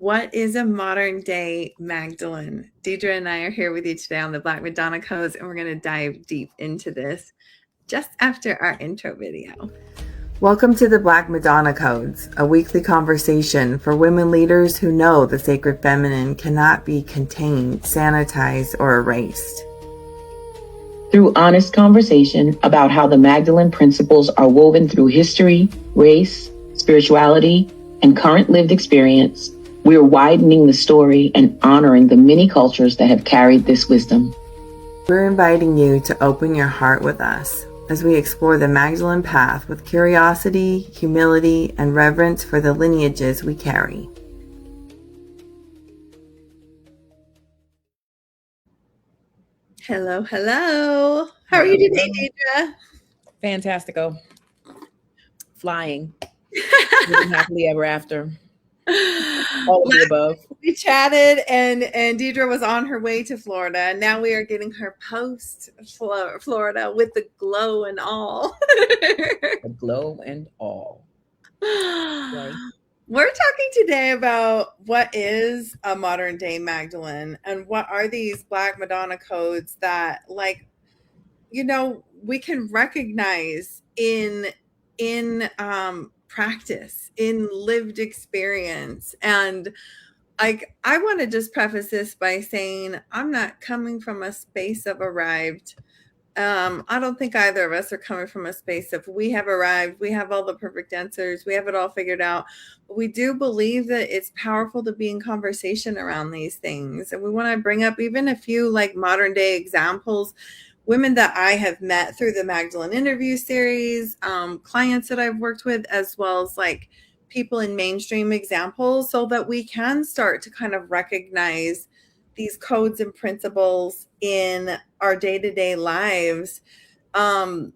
What is a modern day Magdalene? Deidre and I are here with you today on the Black Madonna Codes, and we're going to dive deep into this just after our intro video. Welcome to the Black Madonna Codes, a weekly conversation for women leaders who know the sacred feminine cannot be contained, sanitized, or erased. Through honest conversation about how the Magdalene principles are woven through history, race, spirituality, and current lived experience, we are widening the story and honoring the many cultures that have carried this wisdom. We're inviting you to open your heart with us as we explore the Magdalene path with curiosity, humility, and reverence for the lineages we carry. Hello, hello. How are you today, Deidre? Fantastico. Flying. Living happily ever after. All of the above. We chatted and Deidre was on her way to Florida. And now we are getting her post Florida with the glow and all. The glow and all. Right. We're talking today about what is a modern day Magdalene and what are these Black Madonna codes that, like, you know, we can recognize in practice, in lived experience. And like, I want to just preface this by saying I'm not coming from a space of arrived. I don't think either of us are coming from a space of we have arrived, we have all the perfect answers, we have it all figured out. But we do believe that it's powerful to be in conversation around these things. And we want to bring up even a few like modern day examples, women that I have met through the Magdalene interview series, clients that I've worked with, as well as like people in mainstream examples, so that we can start to kind of recognize these codes and principles in our day-to-day lives, and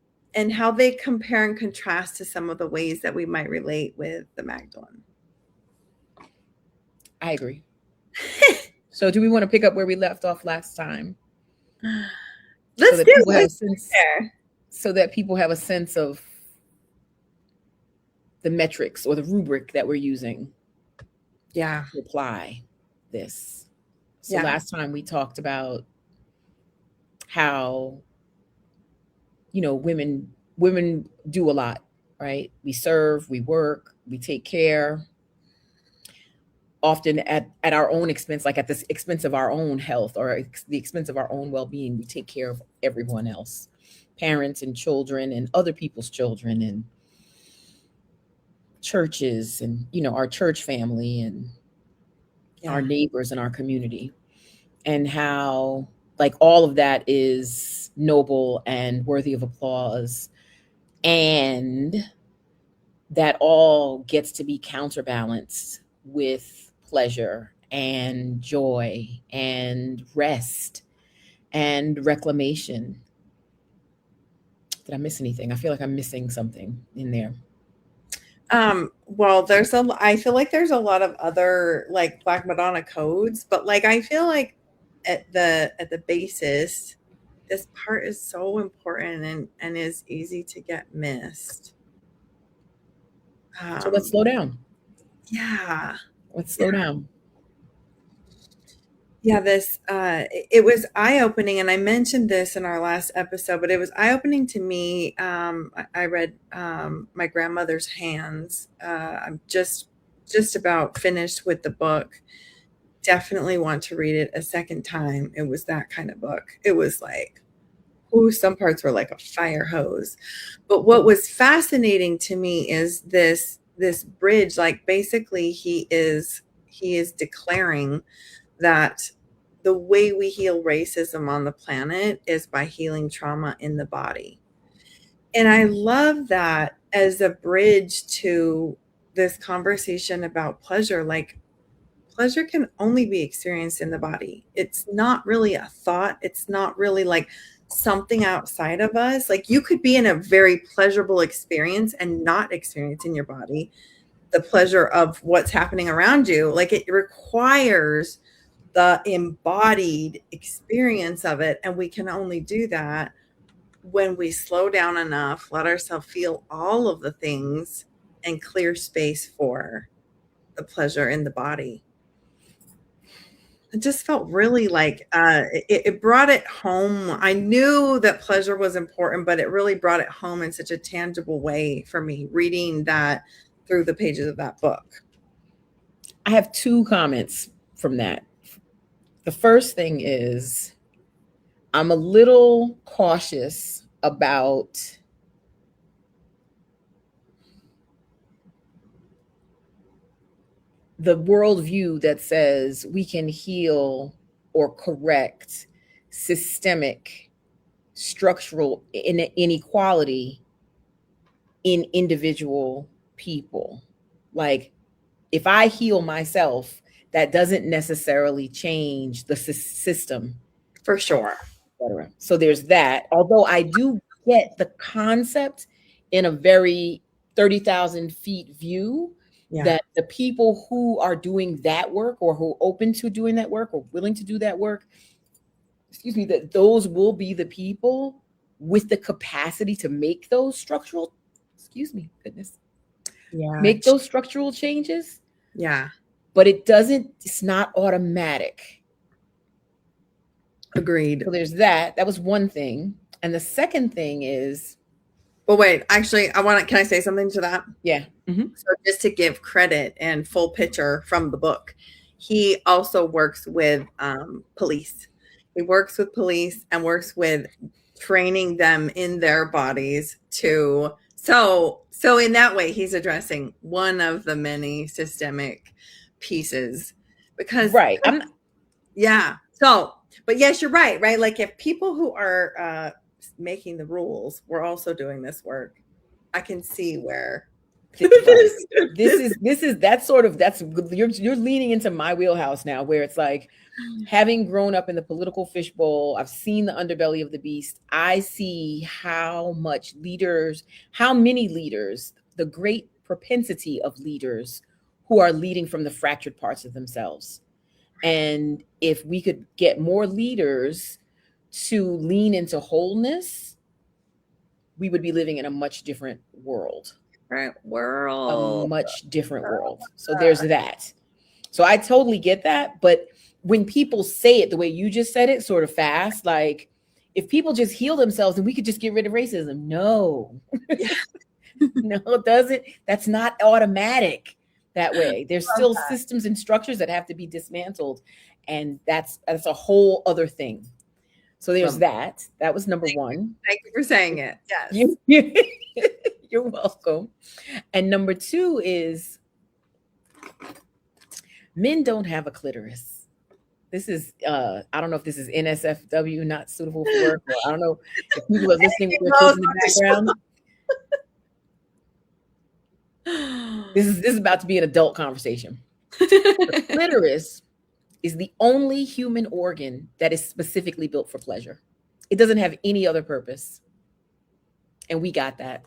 how they compare and contrast to some of the ways that we might relate with the Magdalene. I agree. So do we want to pick up where we left off last time? Let's do it. So that people have a sense of the metrics or the rubric that we're using to apply this. So last time we talked about how, you know, women do a lot, right? We serve, we work, we take care, often at our own expense, like at the expense of our own health or the expense of our own well-being. We take care of everyone else, parents and children and other people's children and churches and, you know, our church family and our neighbors and our community. And how like all of that is noble and worthy of applause. And that all gets to be counterbalanced with pleasure and joy and rest and reclamation. Did I miss anything? I feel like I'm missing something in there. Well, I feel like there's a lot of other like Black Madonna codes, but like I feel like at the basis, this part is so important and is easy to get missed. So let's slow down. Yeah. Let's slow down. Yeah, it was eye-opening, and I mentioned this in our last episode, but it was eye-opening to me. I read My Grandmother's Hands. I'm just about finished with the book. Definitely want to read it a second time. It was that kind of book. It was like, some parts were like a fire hose. But what was fascinating to me is this bridge. Like basically, he is declaring that the way we heal racism on the planet is by healing trauma in the body. And I love that as a bridge to this conversation about pleasure. Like, pleasure can only be experienced in the body. It's not really a thought. It's not really like something outside of us. Like you could be in a very pleasurable experience and not experience in your body the pleasure of what's happening around you. Like it requires the embodied experience of it. And we can only do that when we slow down enough, let ourselves feel all of the things and clear space for the pleasure in the body. it just felt really like it brought it home. I knew that pleasure was important, but it really brought it home in such a tangible way for me reading that through the pages of that book. I have two comments from that. The first thing is I'm a little cautious about the worldview that says we can heal or correct systemic structural inequality in individual people. Like, if I heal myself, that doesn't necessarily change the system. For sure. Etc. So there's that. Although I do get the concept in a very 30,000 feet view, that the people who are doing that work, or who are open to doing that work, or willing to do that work, excuse me, that those will be the people with the capacity to make those structural, excuse me, goodness, make those structural changes. Yeah. But it's not automatic. Agreed. So there's that. That was one thing. And the second thing is, well, wait, actually, can I say something to that? Yeah. Mm-hmm. So just to give credit and full picture from the book, he also works with police. He works with police and works with training them in their bodies to, so in that way, he's addressing one of the many systemic pieces, because right. Yeah. So, but yes, you're right. Like, if people who are making the rules were also doing this work, I can see where this is you're leaning into my wheelhouse now, where it's like, having grown up in the political fishbowl, I've seen the underbelly of the beast. I see how many leaders, the great propensity of leaders who are leading from the fractured parts of themselves. And if we could get more leaders to lean into wholeness, we would be living in a much different world. A much different world. So there's that. So I totally get that. But when people say it the way you just said it, sort of fast, like, if people just heal themselves and we could just get rid of racism. No. No, it doesn't. That's not automatic that way. There's still systems and structures that have to be dismantled. And that's a whole other thing. So there's that. That was number one. Thank you for saying it. Yes. You're welcome. And number two is, men don't have a clitoris. This is, I don't know if this is NSFW, not suitable for work, or I don't know if people are listening with their kids in the background. This is about to be an adult conversation. The clitoris is the only human organ that is specifically built for pleasure. It doesn't have any other purpose. And we got that.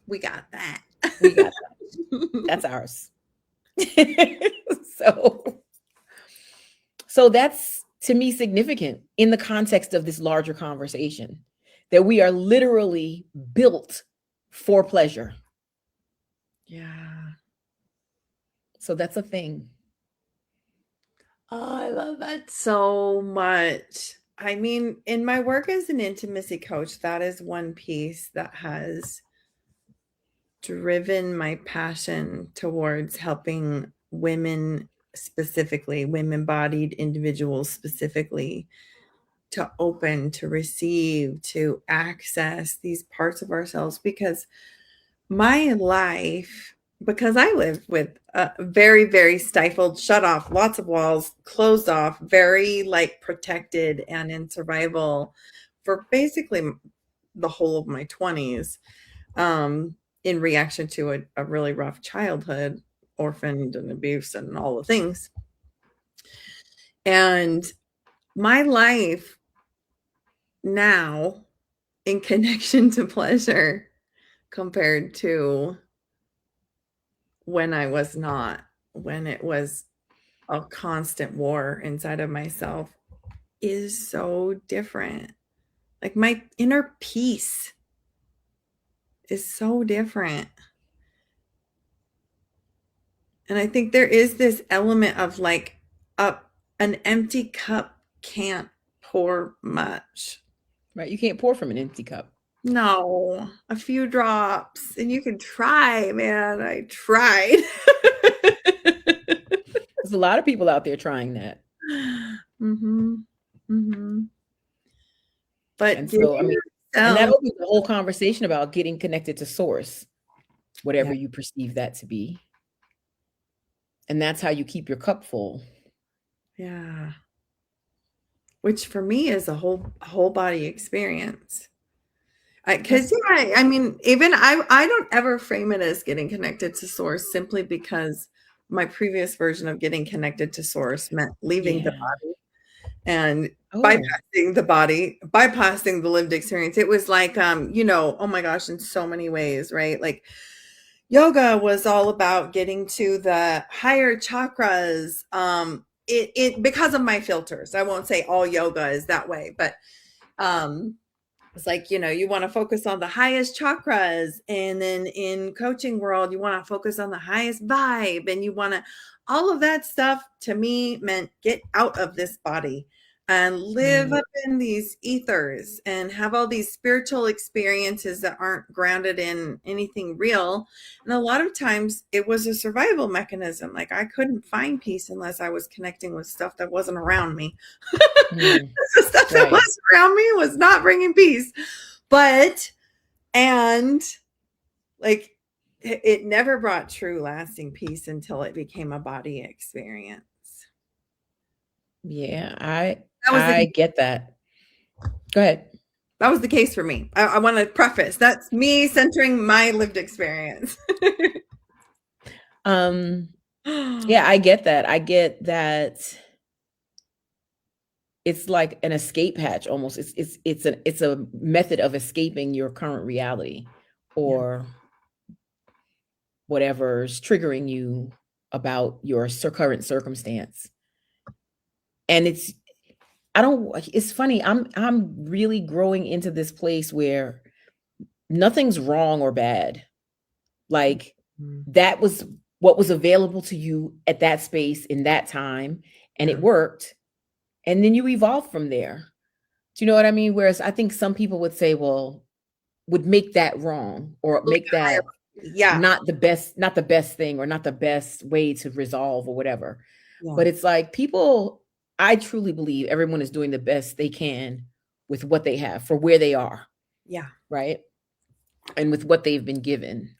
We got that. We got that. That's ours. So that's, to me, significant in the context of this larger conversation, that we are literally built for pleasure. Yeah. So that's a thing. Oh, I love that so much. I mean, in my work as an intimacy coach, that is one piece that has driven my passion towards helping women, specifically women-bodied individuals, specifically, to open, to receive, to access these parts of ourselves. Because my life, because I live with a very, very stifled, shut off, lots of walls, closed off, very like protected and in survival for basically the whole of my 20s, in reaction to a really rough childhood, orphaned and abused and all the things. And my life now, in connection to pleasure, compared to when I was not, when it was a constant war inside of myself, is so different. Like, my inner peace is so different. And I think there is this element of like an empty cup can't pour much. Right. You can't pour from an empty cup. No, a few drops, and you can try, man. I tried. There's a lot of people out there trying that. Mm-hmm. Mm-hmm. But and so, I mean, and that opens the whole conversation about getting connected to source, whatever you perceive that to be. And that's how you keep your cup full. Yeah. Which for me is a whole body experience. Because I mean, even I don't ever frame it as getting connected to source, simply because my previous version of getting connected to source meant leaving the body and bypassing the body, bypassing the lived experience. It was like, oh my gosh, in so many ways, right? Like yoga was all about getting to the higher chakras. It because of my filters. I won't say all yoga is that way, but it's like, you want to focus on the highest chakras, and then in coaching world, you want to focus on the highest vibe, and you want to, all of that stuff to me meant get out of this body and live up in these ethers and have all these spiritual experiences that aren't grounded in anything real. And a lot of times it was a survival mechanism. Like I couldn't find peace unless I was connecting with stuff that wasn't around me. The stuff that was around me was not bringing peace. And like it never brought true lasting peace until it became a body experience. Yeah, I get that. Go ahead. That was the case for me. I want to preface that's me centering my lived experience. Yeah, I get that. I get that. It's like an escape hatch almost. It's a method of escaping your current reality or whatever's triggering you about your current circumstance. And it's funny. I'm really growing into this place where nothing's wrong or bad. Like that was what was available to you at that space in that time, and it worked. And then you evolve from there. Do you know what I mean? Whereas I think some people would say, well, would make that wrong or make that not the best thing or not the best way to resolve or whatever. But it's like I truly believe everyone is doing the best they can with what they have for where they are. Yeah. Right. And with what they've been given,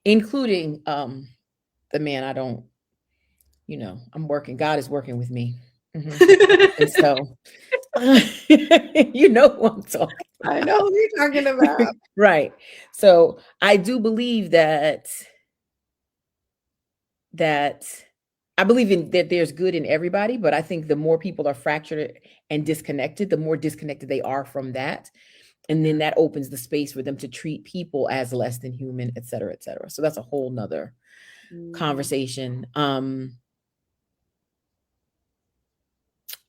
including the man I don't, I'm working. God is working with me. Mm-hmm. And so, you know who I'm talking about. I know who you're talking about. Right. So I do believe that I believe in that there's good in everybody, but I think the more people are fractured and disconnected, the more disconnected they are from that. And then that opens the space for them to treat people as less than human, et cetera, et cetera. So that's a whole nother conversation.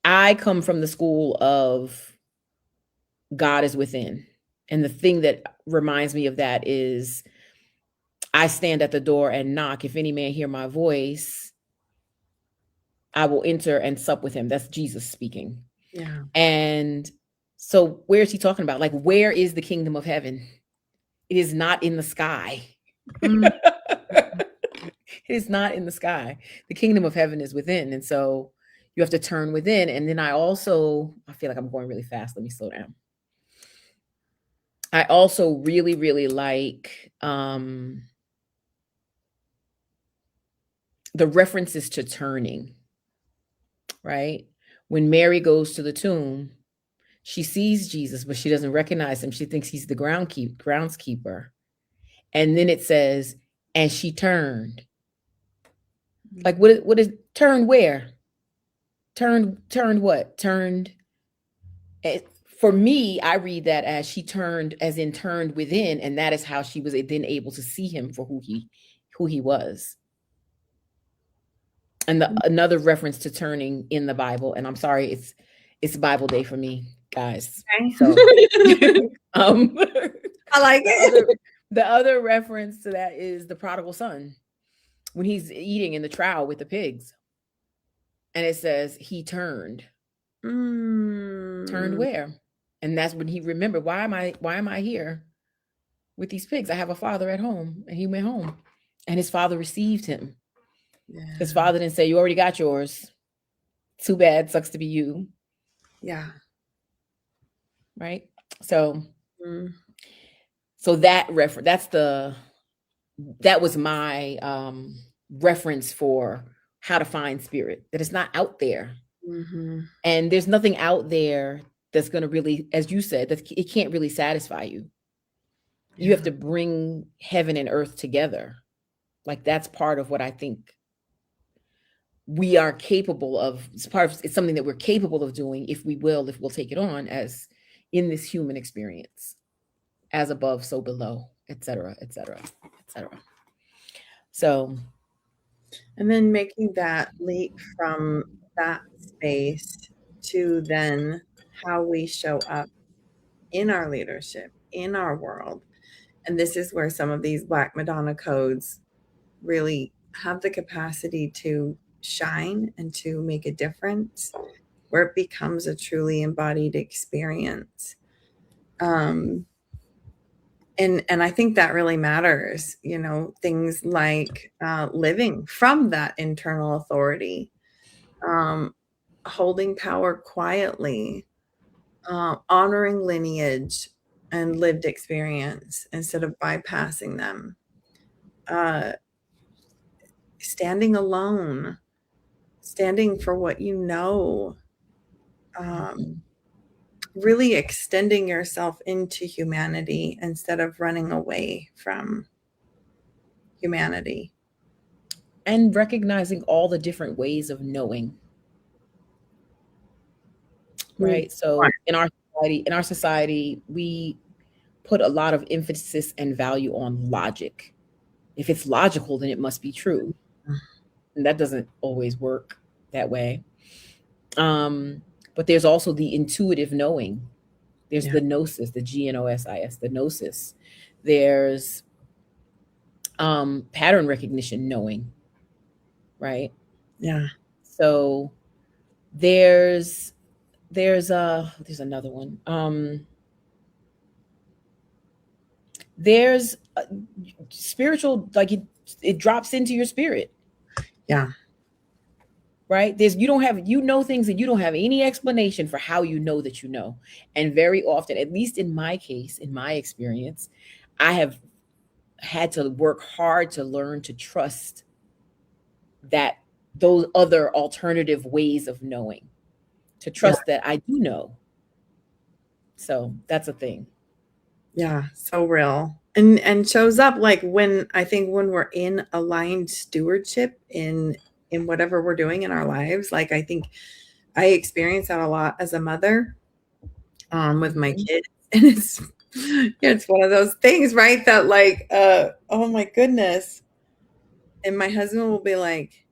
I come from the school of God is within. And the thing that reminds me of that is I stand at the door and knock. If any man hear my voice, I will enter and sup with him. That's Jesus speaking. Yeah. And so where is he talking about? Like, where is the kingdom of heaven? It is not in the sky. It is not in the sky. The kingdom of heaven is within. And so you have to turn within. And then I feel like I'm going really fast. Let me slow down. I also really, really like the references to turning, right? When Mary goes to the tomb, she sees Jesus, but she doesn't recognize him. She thinks he's the groundskeeper. And then it says, and she turned. Like, what is turned where? Turned what? Turned. For me, I read that as she turned, as in turned within, and that is how she was then able to see him for who he was. And another reference to turning in the Bible, and I'm sorry, it's Bible day for me, guys. Okay. So, I like it. The other reference to that is the prodigal son when he's eating in the trough with the pigs. And it says he turned. Turned Mm. where? And that's when he remembered, why am I here with these pigs? I have a father at home. And he went home. And his father received him. His Yeah. father didn't say, you already got yours. Too bad, sucks to be you. Yeah. Right? So Mm. so that that was my reference for how to find spirit, that it's not out there. Mm-hmm. And there's nothing out there that's going to really, as you said, that it can't really satisfy you. You have Yeah. to bring heaven and earth together. Like that's part of what I think we are capable of. It's something that we're capable of doing if we'll take it on as in this human experience, as above, so below, etc., etc., etc. So, And then making that leap from that space to then how we show up in our leadership, in our world. And this is where some of these Black Madonna codes really have the capacity to shine and to make a difference, where it becomes a truly embodied experience. And I think that really matters, things like living from that internal authority, um, holding power quietly, honoring lineage and lived experience instead of bypassing them, uh, standing alone, standing for what you know, um, mhm. really extending yourself into humanity instead of running away from humanity. And recognizing all the different ways of knowing, Mm. right? So in our society, we put a lot of emphasis and value on logic. If it's logical, then it must be true. And that doesn't always work that way. Um, but there's also the intuitive knowing. There's Yeah. the gnosis, the gnosis, the gnosis. There's pattern recognition knowing, right? Yeah. So there's there's another one. There's spiritual, like it drops into your spirit, Yeah. right? There's you know things that you don't have any explanation for how you know that you know. And very often, at least in my case, in my experience, I have had to work hard to learn to trust that those other alternative ways of knowing, to Yeah. trust that I do know. So that's a thing. Yeah. So real. And shows up like when I think when we're in aligned stewardship in whatever we're doing in our lives. Like I think I experience that a lot as a mother, with my Mhm. kids. And it's one of those things, right? That like, oh my goodness. And my husband will be like,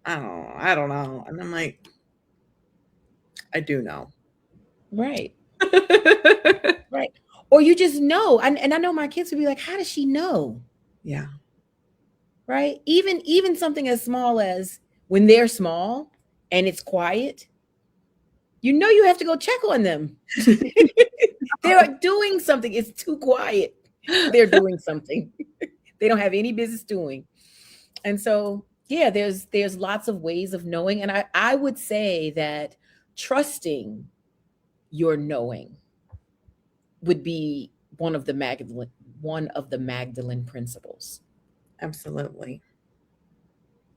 I don't know. And I'm like, I do know. Right. Right. Or you just know. And I know my kids would be like, how does she know? Yeah. Right? Even something as small as when they're small and it's quiet, you know you have to go check on them. They're doing something. It's too quiet. They're doing something they don't have any business doing. And so, yeah, there's lots of ways of knowing. And I would say that trusting your knowing would be one of the Magdalene principles, Absolutely.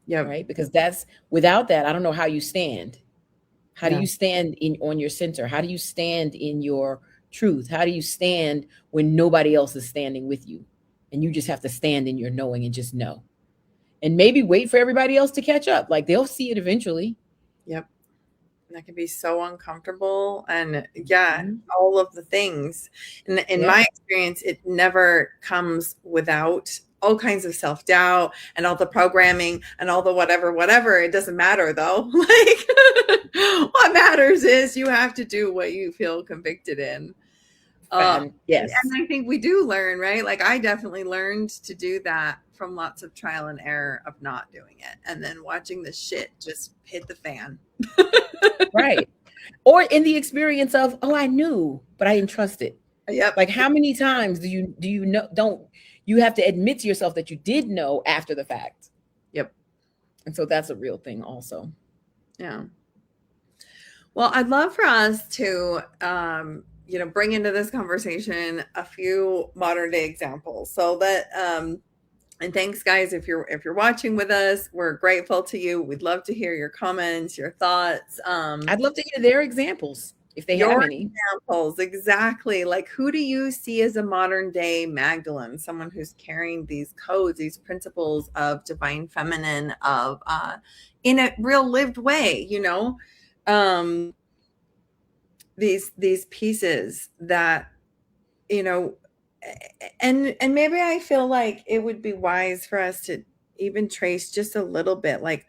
Yep. right? Because that's without that, I don't know how you stand. How do Yeah. you stand in on your center? How do you stand in your truth? How do you stand when nobody else is standing with you? And you just have to stand in your knowing and just know. And maybe wait for everybody else to catch up. Like they'll see it eventually. Yep. And that can be so uncomfortable. And yeah, Mhm. all of the things. And in Yep. my experience, it never comes without all kinds of self-doubt and all the programming and all the whatever. It doesn't matter though. Like what matters is you have to do what you feel convicted in. And And yes. I think we do learn, right? Like I definitely learned to do that from lots of trial and error of not doing it, and then watching the shit just hit the fan. Right. Or in the experience of, oh, I knew, but I didn't trust it. Yep. Like, how many times do you know, don't you have to admit to yourself that you did know after the fact? Yep. And so that's a real thing also. Yeah. Well, I'd love for us to, bring into this conversation a few modern day examples, so that, and thanks guys, if you're watching with us, we're grateful to you. We'd love to hear your comments, your thoughts. I'd love to hear their examples if they have any examples. Exactly. Like, who do you see as a modern day Magdalene, someone who's carrying these codes, these principles of divine feminine, of in a real lived way, these pieces that, and maybe I feel like it would be wise for us to even trace just a little bit, like,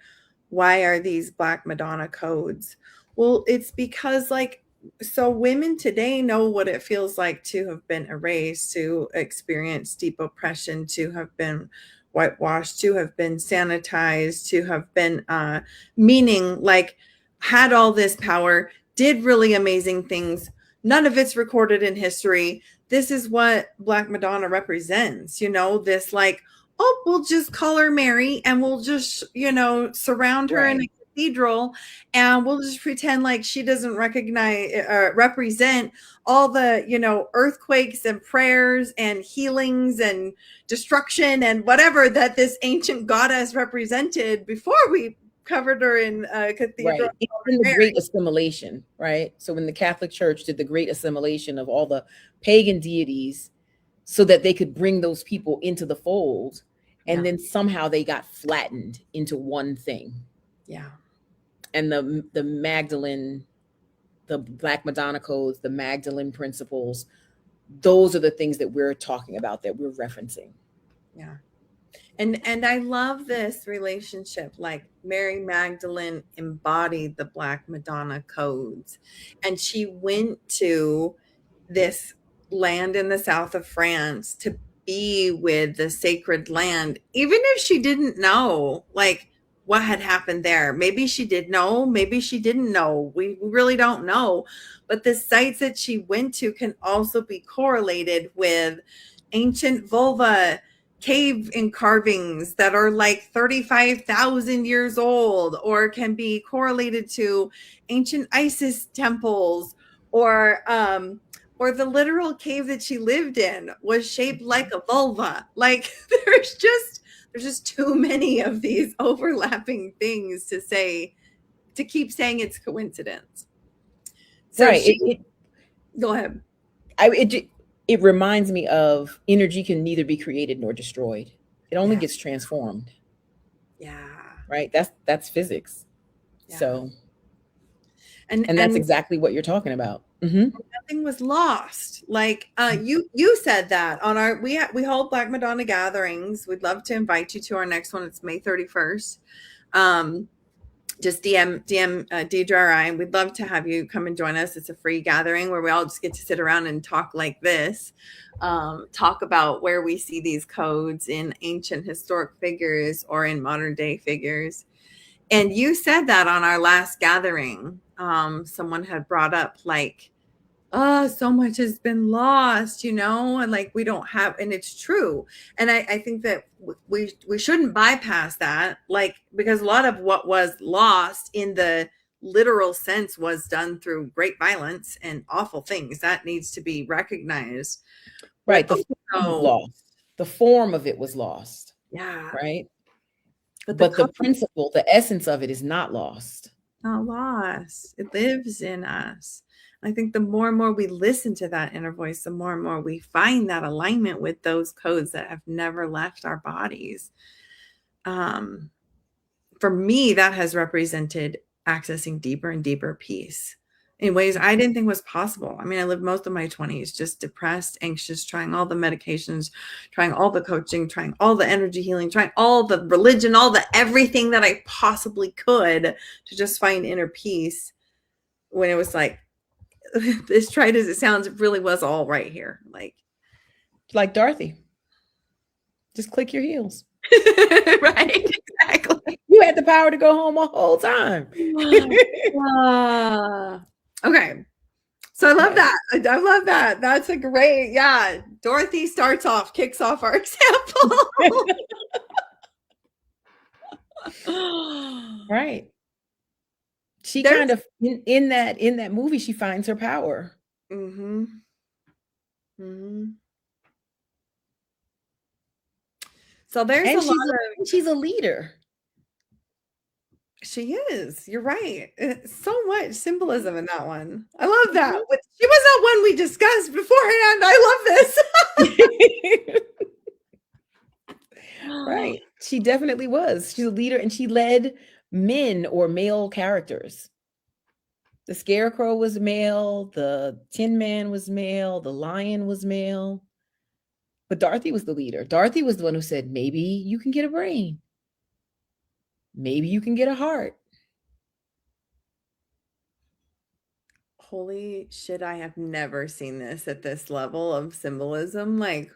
why are these Black Madonna codes? Well, it's because, like, so women today know what it feels like to have been erased, to experience deep oppression, to have been whitewashed, to have been sanitized, to have been meaning, like, had all this power, did really amazing things. None of it's recorded in history. This is what Black Madonna represents, this, like, oh, we'll just call her Mary and we'll just, surround her in a cathedral, and we'll just pretend like she doesn't represent all the, earthquakes and prayers and healings and destruction and whatever that this ancient goddess represented before we covered her in a cathedral. Right. In the Great Assimilation, right? So when the Catholic Church did the Great Assimilation of all the pagan deities so that they could bring those people into the fold, and then somehow they got flattened into one thing. Yeah. And the Magdalene, the Black Madonna Codes, the Magdalene principles, those are the things that we're talking about, that we're referencing. Yeah. And I love this relationship. Like, Mary Magdalene embodied the Black Madonna codes, and she went to this land in the south of France to be with the sacred land, even if she didn't know, like, what had happened there. Maybe she did know, maybe she didn't know. We really don't know. But the sites that she went to can also be correlated with ancient vulva cave carvings that are like 35,000 years old, or can be correlated to ancient Isis temples, or the literal cave that she lived in was shaped like a vulva. Like, there's just too many of these overlapping things to keep saying it's coincidence. So right. Go ahead. It reminds me of energy can neither be created nor destroyed. It only gets transformed. Yeah. Right. That's physics. Yeah. So, and that's exactly what you're talking about. Mm-hmm. Nothing was lost. Like, you said that on our, we hold Black Madonna gatherings. We'd love to invite you to our next one. It's May 31st. Just DM Deidre, and we'd love to have you come and join us. It's a free gathering where we all just get to sit around and talk like this, talk about where we see these codes in ancient historic figures or in modern day figures. And you said that on our last gathering, someone had brought up, like, oh, so much has been lost, and, like, we don't have, and it's true. And I think that we shouldn't bypass that, like, because a lot of what was lost in the literal sense was done through great violence and awful things that needs to be recognized. Right. The form of it was lost. Yeah. Right. But the principle, the essence of it is not lost. Not lost. It lives in us. I think the more and more we listen to that inner voice, the more and more we find that alignment with those codes that have never left our bodies. For me, that has represented accessing deeper and deeper peace in ways I didn't think was possible. I mean, I lived most of my 20s just depressed, anxious, trying all the medications, trying all the coaching, trying all the energy healing, trying all the religion, all the everything that I possibly could to just find inner peace, when it was like, as trite as it sounds, it really was all right here. Like Dorothy. Just click your heels. Right, exactly. You had the power to go home a whole time. Okay. So I love Yes. that. I love that. That's a great, yeah. Dorothy kicks off our example. Right. She There's kind of in that movie, she finds her power. mm-hmm. Mm-hmm. So there's a And lot she's a leader. she is. You're right. It's so much symbolism in that one. I love that. She was not one we discussed beforehand. I love this. Right. She definitely was. She's a leader and she led men or male characters. The Scarecrow was male, the Tin Man was male, the Lion was male. But Dorothy was the leader. Dorothy was the one who said, maybe you can get a brain. Maybe you can get a heart. Holy shit, I have never seen this at this level of symbolism. Like,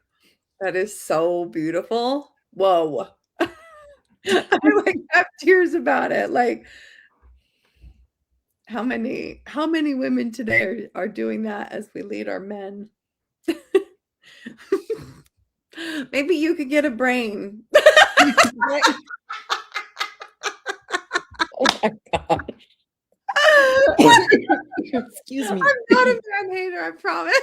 that is so beautiful. Whoa. I like have tears about it. Like, how many women today are doing that as we lead our men? Maybe you could get a brain. Oh my God. Excuse me. I'm not a man hater, I promise.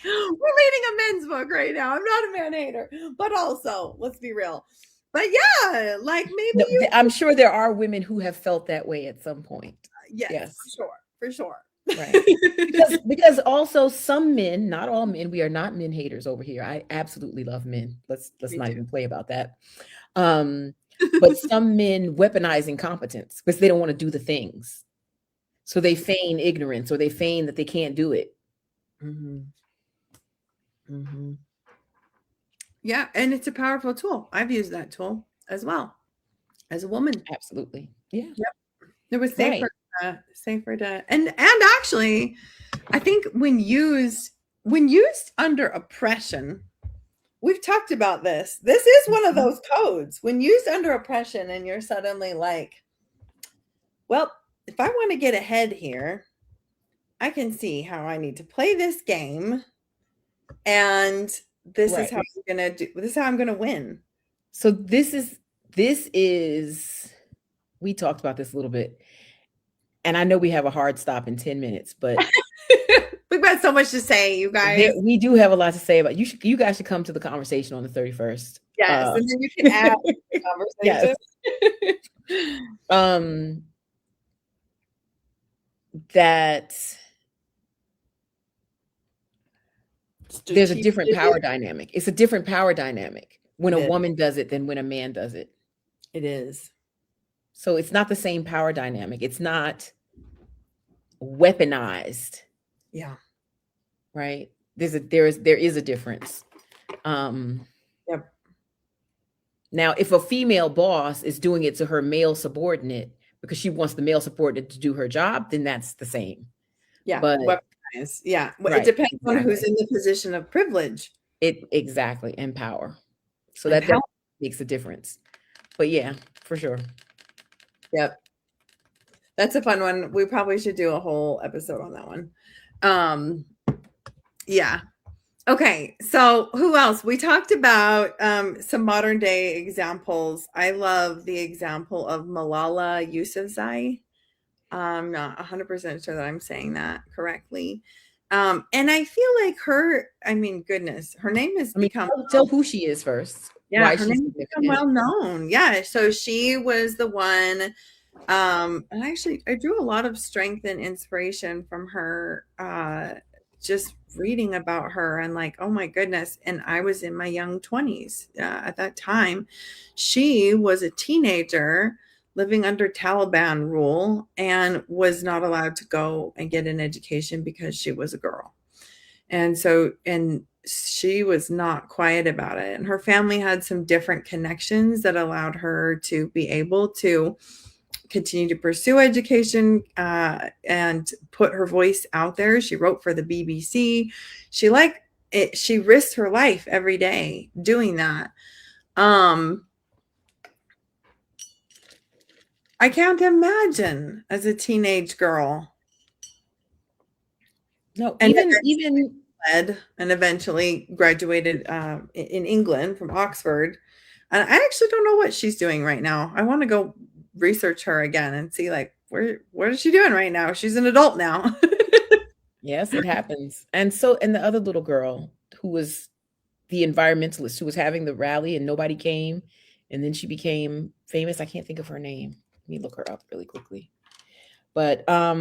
We're reading a men's book right now. I'm not a man hater, but also, let's be real. But yeah, like maybe No, you. I'm sure there are women who have felt that way at some point. Yes, for sure. Right. Because also some men, not all men, we are not men haters over here. I absolutely love men. Let's not even play about that. But some men weaponize incompetence because they don't want to do the things. So they feign ignorance or they feign that they can't do it. Mm-hmm. Mm-hmm. Yeah, and it's a powerful tool. I've used that tool as well as a woman. Absolutely. Yeah. Yep. It was Right. safer to and actually I think when used under oppression, we've talked about this. This is one of those codes. When used under oppression and you're suddenly like, well, if I want to get ahead here, I can see how I need to play this game and this is how I'm going to do this is how I'm going to win. So this is we talked about this a little bit. And I know we have a hard stop in 10 minutes, but we've got so much to say, you guys. We do have a lot to say about you guys should come to the conversation on the 31st. Yes, and then you can add conversation. Yes. That there's a different power dynamic. It's a different power dynamic when a woman does it than when a man does it. It is. So it's not the same power dynamic. It's not weaponized. Yeah. Right. There is a difference. Yep. Now, if a female boss is doing it to her male subordinate because she wants the male subordinate to do her job, then that's the same. Yeah. But weaponized. Yeah. Right, it depends on who's in the position of privilege. Exactly. And power. So that makes a difference. But yeah, for sure. Yep. That's a fun one. We probably should do a whole episode on that one. Yeah. Okay. So who else? We talked about some modern day examples. I love the example of Malala Yousafzai. I'm not 100% sure that I'm saying that correctly. And I feel like goodness, her name has become. Tell who she is first. Yeah, her name has become well known. Yeah, so she was the one. And actually, I drew a lot of strength and inspiration from her. Just reading about her and like, oh my goodness. And I was in my young 20s at that time. She was a teenager living under Taliban rule and was not allowed to go and get an education because she was a girl. And she was not quiet about it. And her family had some different connections that allowed her to be able to continue to pursue education and put her voice out there. She wrote for the BBC. She risked her life every day doing that. I can't imagine as a teenage girl. No, And even led and eventually graduated in England from Oxford. And I actually don't know what she's doing right now. I want to go research her again and see like what is she doing right now? She's an adult now. yes, it happens. And the other little girl who was the environmentalist who was having the rally and nobody came, and then she became famous. I can't think of her name. Let me look her up really quickly. But I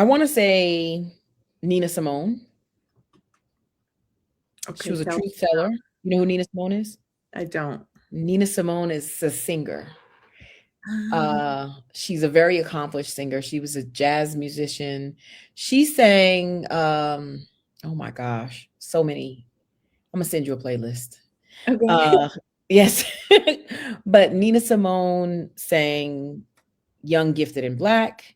want to say Nina Simone. She Okay, was a tell truth teller. You know who Nina Simone is? I don't. Nina Simone is a singer. She's a very accomplished singer. She was a jazz musician. She sang oh my gosh, so many. I'm gonna send you a playlist. Okay. Uh yes. But Nina Simone sang Young, Gifted, and Black.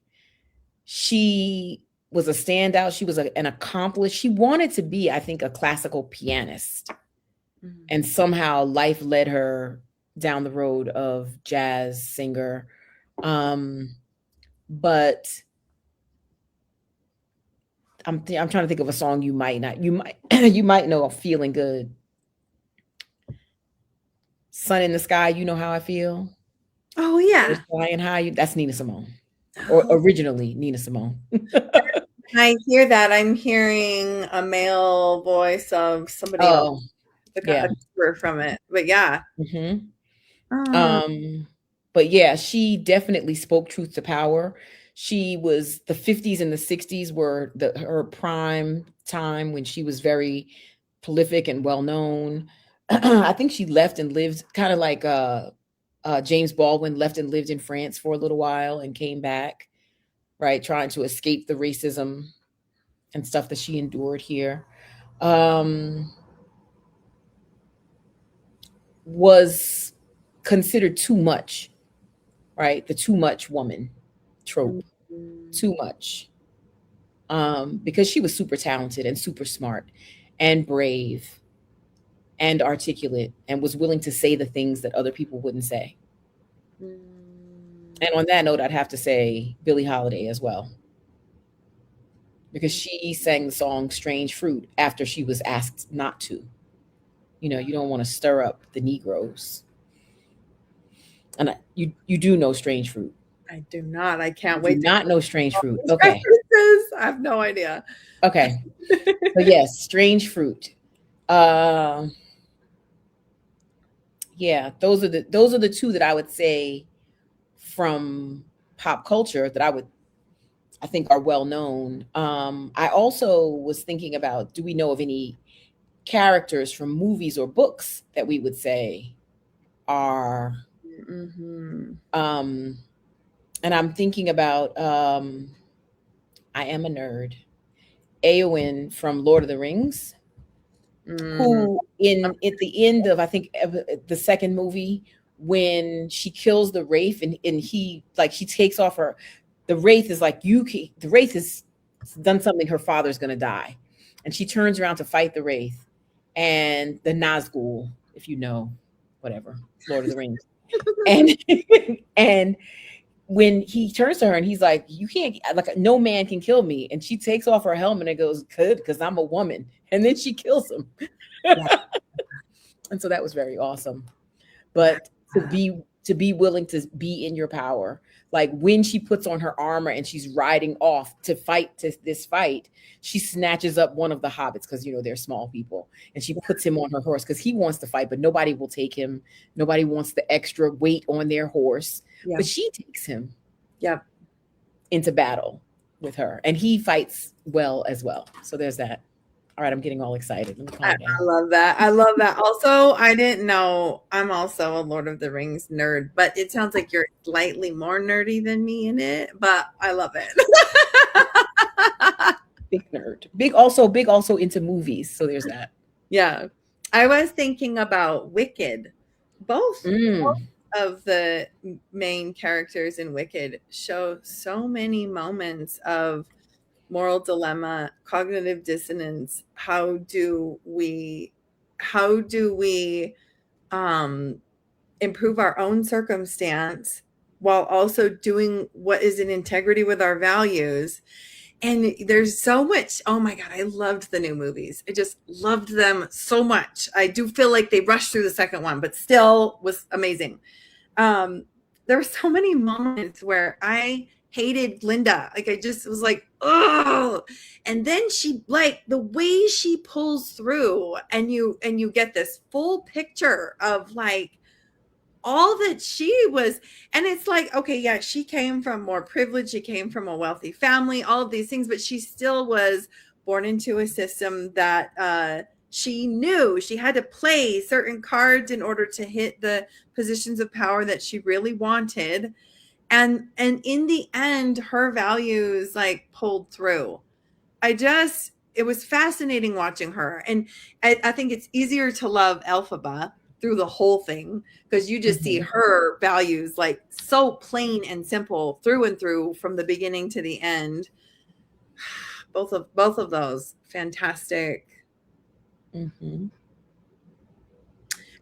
She was a standout. She was an accomplished. She wanted to be, I think, a classical pianist. And somehow life led her down the road of jazz singer. But I'm trying to think of a song you might not, you might you might know, Feeling Good. Sun in the Sky, You Know How I Feel. Oh yeah. Flying High, that's Nina Simone. Or originally Nina Simone. I hear that. I'm hearing a male voice of somebody else. Oh, yeah. From it. But yeah. But yeah, she definitely spoke truth to power. She was, the 50s and the 60s were her prime time when she was very prolific and well known. I think she left and lived kind of like James Baldwin left and lived in France for a little while and came back, right, trying to escape the racism and stuff that she endured here. Was considered too much, right? The too much woman trope, too much. Because she was super talented and super smart and brave and articulate and was willing to say the things that other people wouldn't say. And on that note, I'd have to say Billie Holiday as well, because she sang the song Strange Fruit after she was asked not to. You know, you don't want to stir up the Negroes. And you do know Strange Fruit. I do not. I can't You wait do not know Strange Fruit. to Okay. I have no idea. Okay. So yes, Strange Fruit. Yeah, those are the two that I would say from pop culture that I think are well known. I also was thinking about, do we know of any characters from movies or books that we would say are and I'm thinking about I am a nerd. Eowyn from Lord of the Rings, who at the end of, I think, the second movie, when she kills the wraith and he, like, she takes off her, the wraith is like, the wraith has done something, her father's gonna die, and she turns around to fight the wraith and the Nazgul, if you know, whatever, Lord of the Rings, and and when he turns to her and he's like, you can't, like, no man can kill me, and she takes off her helmet and goes, good, because I'm a woman, and then she kills him. And so that was very awesome. But to be willing to be in your power, like when she puts on her armor and she's riding off to this fight, she snatches up one of the hobbits, because they're small people, and she puts him on her horse because he wants to fight, but nobody will take him. Nobody wants the extra weight on their horse. But she takes him into battle with her, and he fights well as well. So there's that. All right, I'm getting all excited. Let me calm down. I love that. I love that. Also, I didn't know I'm also a Lord of the Rings nerd, but it sounds like you're slightly more nerdy than me in it, but I love it. Big nerd. Big also into movies. So there's that. Yeah. I was thinking about Wicked. Both of the main characters in Wicked show so many moments of moral dilemma, cognitive dissonance. How do we improve our own circumstance while also doing what is in integrity with our values? And there's so much. Oh my God, I loved the new movies. I just loved them so much. I do feel like they rushed through the second one, but still was amazing. There were so many moments where I hated Linda. Like I just was like, oh, and then she, like, the way she pulls through, and you get this full picture of like all that she was. And it's like, okay, yeah, she came from more privilege, she came from a wealthy family, all of these things, but she still was born into a system that she knew she had to play certain cards in order to hit the positions of power that she really wanted. And in the end, her values like pulled through. It was fascinating watching her. And I think it's easier to love Elphaba through the whole thing, because you just see her values like so plain and simple through and through from the beginning to the end. Both of those fantastic.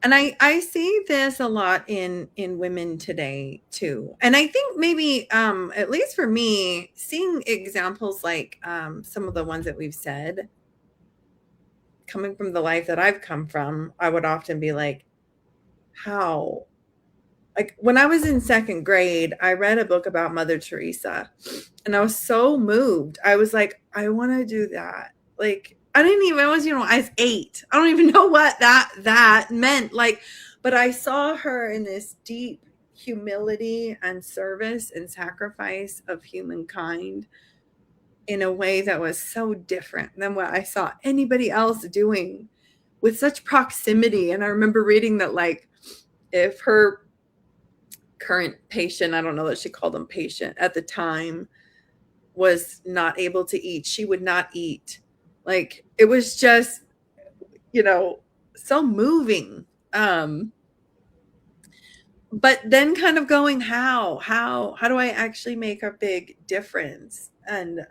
And I see this a lot in women today too. And I think maybe at least for me, seeing examples like some of the ones that we've said, coming from the life that I've come from, I would often be like, how? Like when I was in second grade, I read a book about Mother Teresa, and I was so moved. I was like, I want to do that. Like I was 8. I don't even know what that meant. Like, but I saw her in this deep humility and service and sacrifice of humankind in a way that was so different than what I saw anybody else doing with such proximity. And I remember reading that, like, if her current patient, I don't know that she called him patient at the time, was not able to eat, she would not eat. Like, it was just, so moving. But then kind of going, how do I actually make a big difference? And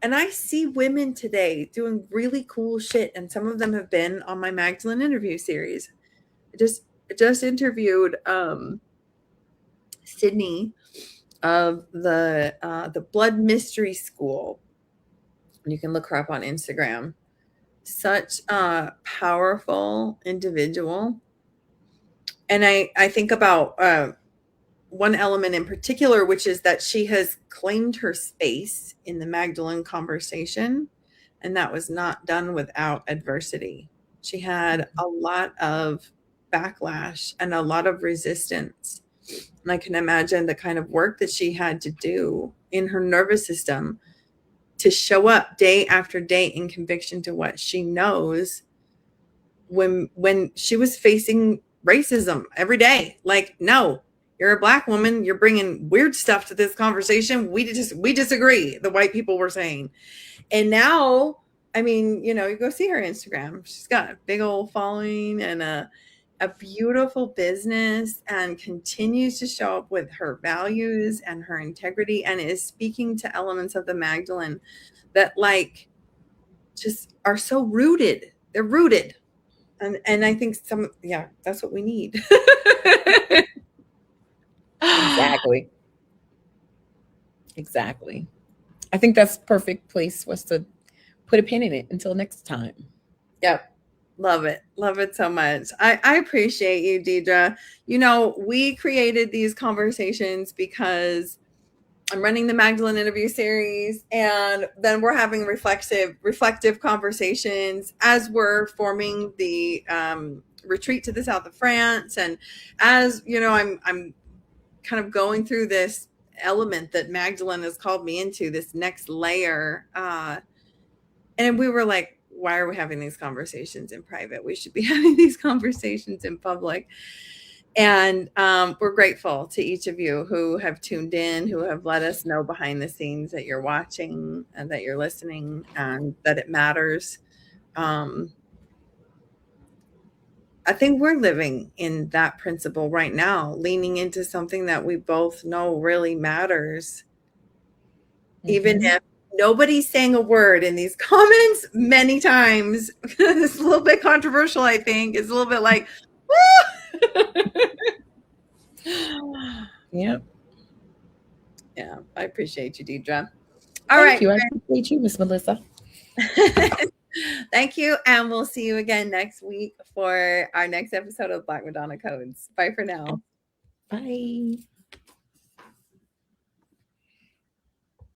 I see women today doing really cool shit, and some of them have been on my Magdalene interview series. I just interviewed Sydney of the Blood Mystery School. You can look her up on Instagram. Such a powerful individual. And I think about one element in particular, which is that she has claimed her space in the Magdalene conversation, and that was not done without adversity. She had a lot of backlash and a lot of resistance. And I can imagine the kind of work that she had to do in her nervous system to show up day after day in conviction to what she knows, when she was facing racism every day. Like, no, you're a Black woman, you're bringing weird stuff to this conversation, we disagree, the white people were saying. And now, I mean, you go see her Instagram, she's got a big old following and a beautiful business, and continues to show up with her values and her integrity, and is speaking to elements of the Magdalene that, like, just are so rooted. They're rooted. And I think that's what we need. Exactly. I think that's perfect place for us to put a pin in it until next time. Yep. Love it. Love it so much. I appreciate you, Deidre. We created these conversations because I'm running the Magdalene interview series, and then we're having reflective conversations as we're forming the retreat to the south of France. And as I'm kind of going through this element that Magdalene has called me into, this next layer. And we were like, why are we having these conversations in private? We should be having these conversations in public. And we're grateful to each of you who have tuned in, who have let us know behind the scenes that you're watching and that you're listening and that it matters. I think we're living in that principle right now, leaning into something that we both know really matters. even if nobody's saying a word in these comments many times. It's a little bit controversial, I think. It's a little bit like, Yep. Yeah, I appreciate you, Deidre. Thank you. I appreciate you, Miss Melissa. Thank you. And we'll see you again next week for our next episode of Black Madonna Codes. Bye for now. Bye.